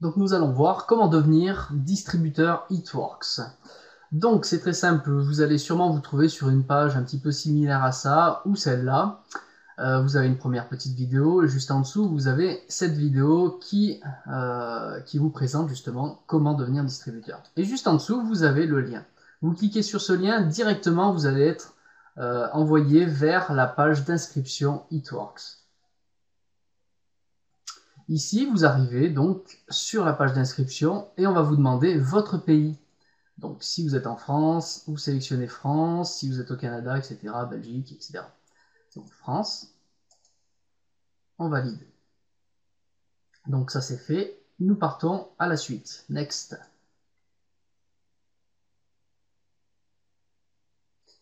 Donc nous allons voir comment devenir distributeur It-Works. Donc c'est très simple, vous allez sûrement vous trouver sur une page un petit peu similaire à ça, ou celle-là. Vous avez une première petite vidéo, et juste en dessous vous avez cette vidéo qui vous présente justement comment devenir distributeur. Et juste en dessous vous avez le lien. Vous cliquez sur ce lien, directement vous allez être envoyé vers la page d'inscription It-Works. Ici, vous arrivez donc sur la page d'inscription et on va vous demander votre pays. Donc si vous êtes en France, vous sélectionnez France, si vous êtes au Canada, etc., Belgique, etc. Donc France, on valide. Donc ça c'est fait, nous partons à la suite. Next.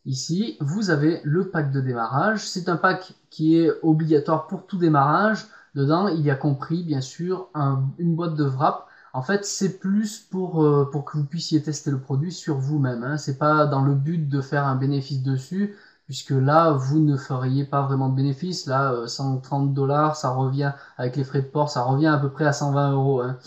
Ici, vous avez le pack de démarrage. C'est un pack qui est obligatoire pour tout démarrage. Dedans, il y a compris, bien sûr, une boîte de wrap. En fait, c'est plus pour que vous puissiez tester le produit sur vous-même. Hein. C'est pas dans le but de faire un bénéfice dessus, puisque là, vous ne feriez pas vraiment de bénéfice. Là, 130 $, ça revient, avec les frais de port, ça revient à peu près à 120 €. Hein.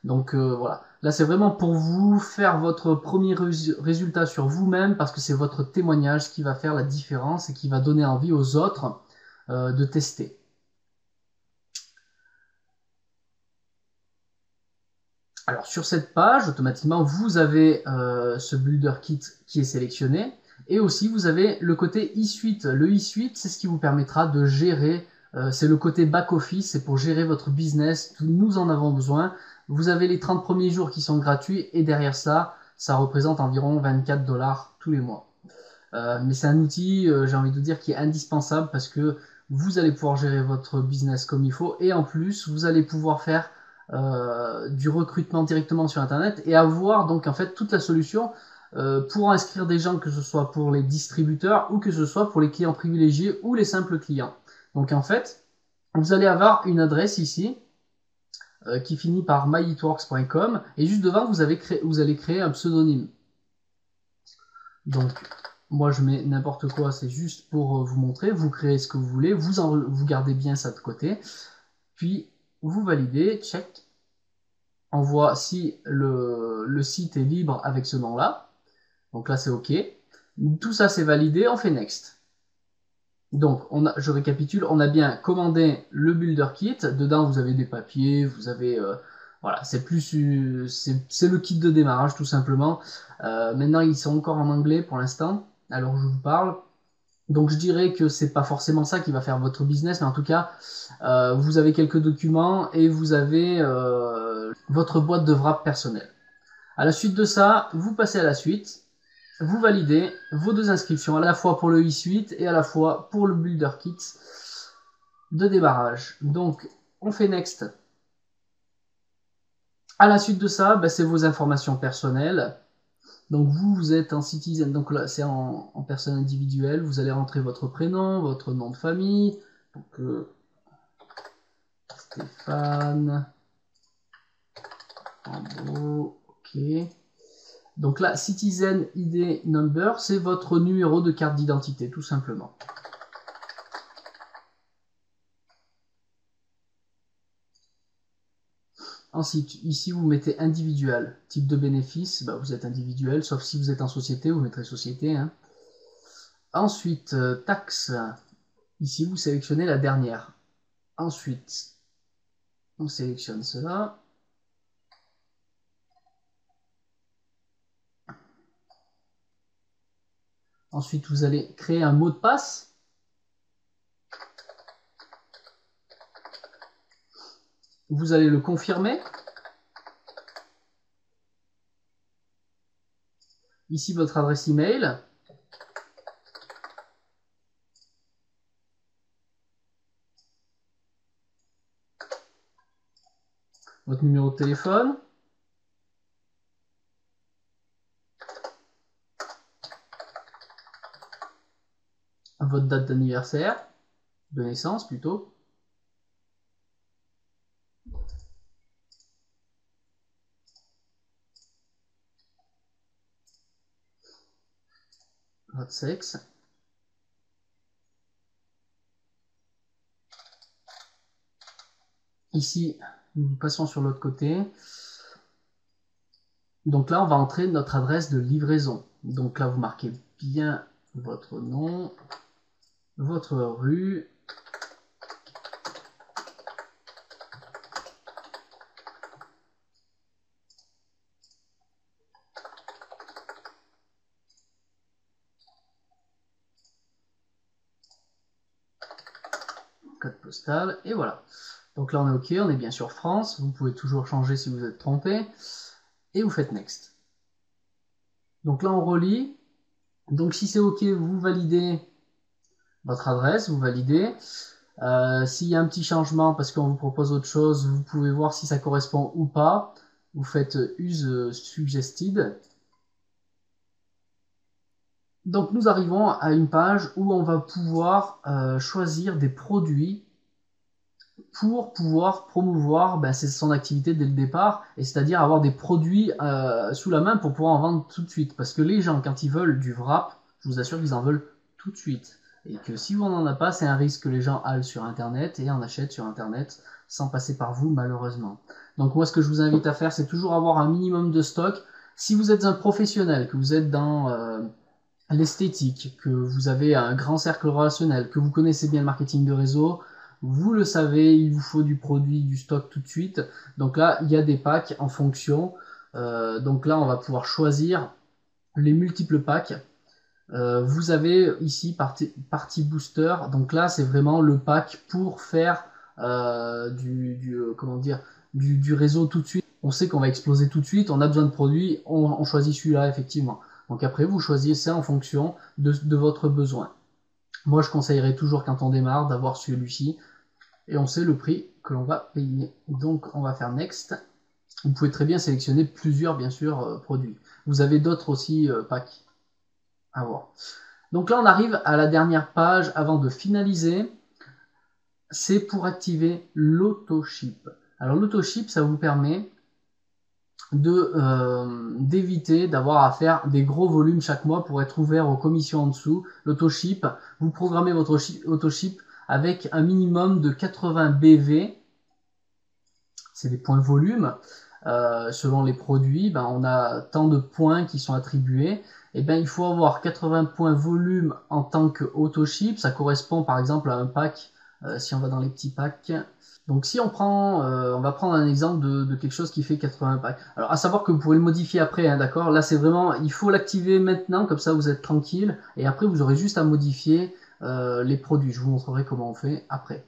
Donc voilà. Là, c'est vraiment pour vous faire votre premier résultat sur vous-même parce que c'est votre témoignage qui va faire la différence et qui va donner envie aux autres de tester. Alors sur cette page, automatiquement, vous avez ce Builder Kit qui est sélectionné et aussi vous avez le côté e-suite. Le e-suite, c'est ce qui vous permettra de gérer, c'est le côté back-office, c'est pour gérer votre business, nous en avons besoin. Vous avez les 30 premiers jours qui sont gratuits et derrière ça, ça représente environ 24 $ tous les mois. Mais c'est un outil, j'ai envie de dire, qui est indispensable parce que vous allez pouvoir gérer votre business comme il faut et en plus, vous allez pouvoir faire du recrutement directement sur Internet et avoir donc en fait toute la solution pour inscrire des gens, que ce soit pour les distributeurs ou que ce soit pour les clients privilégiés ou les simples clients. Donc en fait, vous allez avoir une adresse ici qui finit par myitworks.com et juste devant vous allez créer un pseudonyme. Donc moi je mets n'importe quoi, c'est juste pour vous montrer, vous créez ce que vous voulez, vous gardez bien ça de côté, puis vous validez, check, on voit si le site est libre avec ce nom-là, donc là c'est OK, tout ça c'est validé, on fait Next. Donc je récapitule, on a bien commandé le Builder Kit, dedans vous avez des papiers, vous avez... voilà, c'est le kit de démarrage tout simplement. Maintenant ils sont encore en anglais pour l'instant, alors je vous parle. Donc je dirais que c'est pas forcément ça qui va faire votre business, mais en tout cas, vous avez quelques documents et vous avez votre boîte de wrap personnelle. À la suite de ça, vous passez à la suite, vous validez vos deux inscriptions, à la fois pour le e-suite et à la fois pour le Builder Kit de démarrage. Donc on fait Next. À la suite de ça, ben, c'est vos informations personnelles. Donc vous êtes un citizen, donc là c'est en personne individuelle, vous allez rentrer votre prénom, votre nom de famille, donc Stéphane, Rambo, ok. Donc là, Citizen ID Number, c'est votre numéro de carte d'identité, tout simplement. Ensuite, ici vous mettez individuel, type de bénéfice, bah, vous êtes individuel, sauf si vous êtes en société, vous mettrez société. Hein. Ensuite, taxe, ici vous sélectionnez la dernière. Ensuite, on sélectionne cela. Ensuite, vous allez créer un mot de passe. Vous allez le confirmer. Ici, votre adresse email. Votre numéro de téléphone. Votre date d'anniversaire, de naissance plutôt. Votre sexe. Ici, Nous passons sur l'autre côté. Donc là, on va entrer notre adresse de livraison. Donc là, vous marquez bien votre nom, votre rue. Code postal, et voilà. Donc là, on est OK, on est bien sur France. Vous pouvez toujours changer si vous êtes trompé. Et vous faites Next. Donc là, on relit. Donc si c'est OK, vous validez votre adresse, vous validez. S'il y a un petit changement parce qu'on vous propose autre chose, vous pouvez voir si ça correspond ou pas. Vous faites Use Suggested. Donc nous arrivons à une page où on va pouvoir choisir des produits pour pouvoir promouvoir son activité dès le départ, et c'est-à-dire avoir des produits sous la main pour pouvoir en vendre tout de suite. Parce que les gens, quand ils veulent du wrap, je vous assure qu'ils en veulent tout de suite. Et que si vous n'en avez pas, c'est un risque que les gens aillent sur Internet et en achètent sur Internet sans passer par vous, malheureusement. Donc moi, ce que je vous invite à faire, c'est toujours avoir un minimum de stock. Si vous êtes un professionnel, que vous êtes dans l'esthétique, que vous avez un grand cercle relationnel, que vous connaissez bien le marketing de réseau, vous le savez, il vous faut du produit, du stock tout de suite. Donc là, il y a des packs en fonction. Donc là, on va pouvoir choisir les multiples packs. Vous avez ici partie booster. Donc là, c'est vraiment le pack pour faire du réseau tout de suite. On sait qu'on va exploser tout de suite. On a besoin de produits. On choisit celui-là, effectivement. Donc après, vous choisissez en fonction de votre besoin. Moi, je conseillerais toujours quand on démarre d'avoir celui-ci et on sait le prix que l'on va payer. Donc, on va faire Next. Vous pouvez très bien sélectionner plusieurs, bien sûr, produits. Vous avez d'autres aussi packs à voir. Donc là, on arrive à la dernière page avant de finaliser. C'est pour activer l'auto-ship. Alors, l'auto-ship, ça vous permet d'éviter d'avoir à faire des gros volumes chaque mois pour être ouvert aux commissions en dessous. L'auto-ship, vous programmez votre auto-ship avec un minimum de 80 BV, c'est des points volume. Selon les produits, on a tant de points qui sont attribués. Et il faut avoir 80 points volume en tant que auto-ship. Ça correspond par exemple à un pack, si on va dans les petits packs. Donc si on prend, on va prendre un exemple de quelque chose qui fait 80 packs. Alors à savoir que vous pourrez le modifier après, hein, d'accord. Là c'est vraiment, il faut l'activer maintenant, comme ça vous êtes tranquille. Et après vous aurez juste à modifier les produits. Je vous montrerai comment on fait après.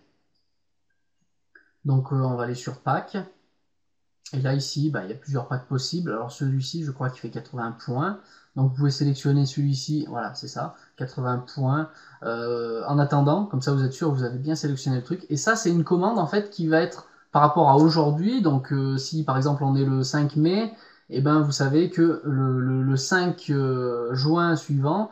Donc on va aller sur pack. Et là ici, il y a plusieurs packs possibles. Alors celui-ci, je crois qu'il fait 80 points. Donc vous pouvez sélectionner celui-ci, voilà, c'est ça, 80 points. En attendant, comme ça vous êtes sûr, vous avez bien sélectionné le truc. Et ça, c'est une commande en fait qui va être par rapport à aujourd'hui. Donc si par exemple on est le 5 mai, vous savez que le 5 juin suivant,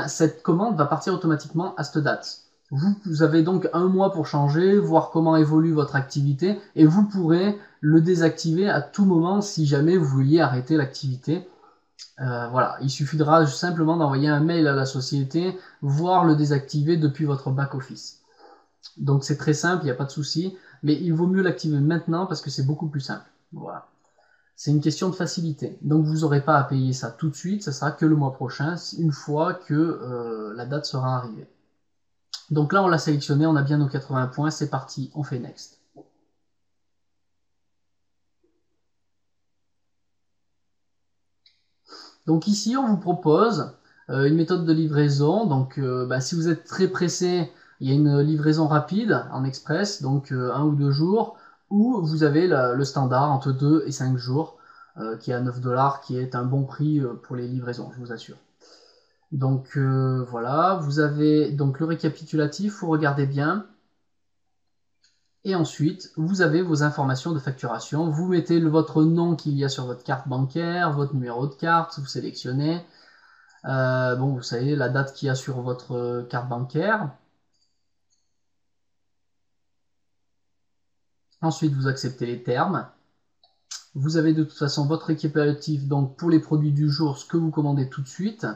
cette commande va partir automatiquement à cette date. Vous avez donc un mois pour changer, voir comment évolue votre activité, et vous pourrez le désactiver à tout moment si jamais vous vouliez arrêter l'activité. Voilà, il suffira simplement d'envoyer un mail à la société, voire le désactiver depuis votre back-office. Donc c'est très simple, il n'y a pas de souci, mais il vaut mieux l'activer maintenant parce que c'est beaucoup plus simple. Voilà. C'est une question de facilité. Donc vous n'aurez pas à payer ça tout de suite, ça sera que le mois prochain, une fois que la date sera arrivée. Donc là, on l'a sélectionné, on a bien nos 80 points, c'est parti, on fait Next. Donc ici, on vous propose une méthode de livraison. Donc si vous êtes très pressé, il y a une livraison rapide en express, donc 1 ou 2 jours, ou vous avez le standard entre 2 et 5 jours, qui est à 9 $, qui est un bon prix pour les livraisons, je vous assure. Donc voilà, vous avez donc le récapitulatif, vous regardez bien. Et ensuite, vous avez vos informations de facturation. Vous mettez votre nom qu'il y a sur votre carte bancaire, votre numéro de carte, vous sélectionnez. Vous savez la date qu'il y a sur votre carte bancaire. Ensuite, vous acceptez les termes. Vous avez de toute façon votre récapitulatif, donc pour les produits du jour, ce que vous commandez tout de suite.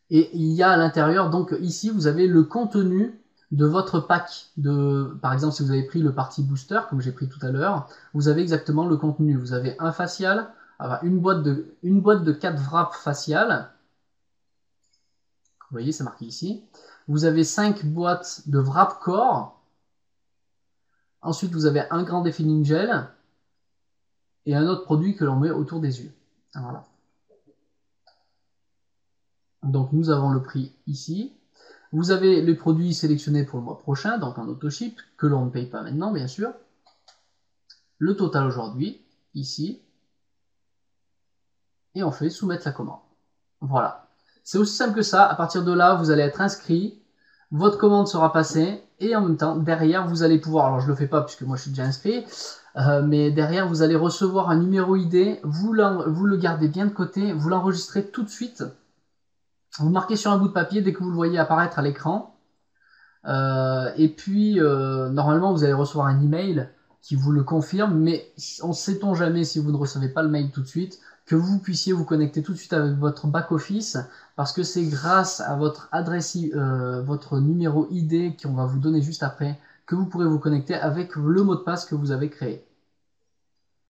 Et il y a à l'intérieur, donc ici, vous avez le contenu de votre pack. Par exemple, si vous avez pris le Party Booster, comme j'ai pris tout à l'heure, vous avez exactement le contenu. Vous avez un facial, une boîte de 4 wraps faciales. Vous voyez, c'est marqué ici. Vous avez 5 boîtes de wrap corps. Ensuite, vous avez un grand defining gel et un autre produit que l'on met autour des yeux. Voilà. Donc, nous avons le prix ici. Vous avez les produits sélectionnés pour le mois prochain, donc en auto-ship, que l'on ne paye pas maintenant, bien sûr. Le total aujourd'hui, ici. Et on fait soumettre la commande. Voilà. C'est aussi simple que ça. À partir de là, vous allez être inscrit. Votre commande sera passée. Et en même temps, derrière, vous allez pouvoir... Alors, je ne le fais pas puisque moi, je suis déjà inscrit. Mais derrière, vous allez recevoir un numéro ID. Vous le gardez bien de côté. Vous l'enregistrez tout de suite. Vous marquez sur un bout de papier dès que vous le voyez apparaître à l'écran. Et puis, normalement, vous allez recevoir un email qui vous le confirme, mais on ne sait-on jamais, si vous ne recevez pas le mail tout de suite, que vous puissiez vous connecter tout de suite avec votre back-office, parce que c'est grâce à votre adresse, votre numéro ID qu'on va vous donner juste après, que vous pourrez vous connecter avec le mot de passe que vous avez créé.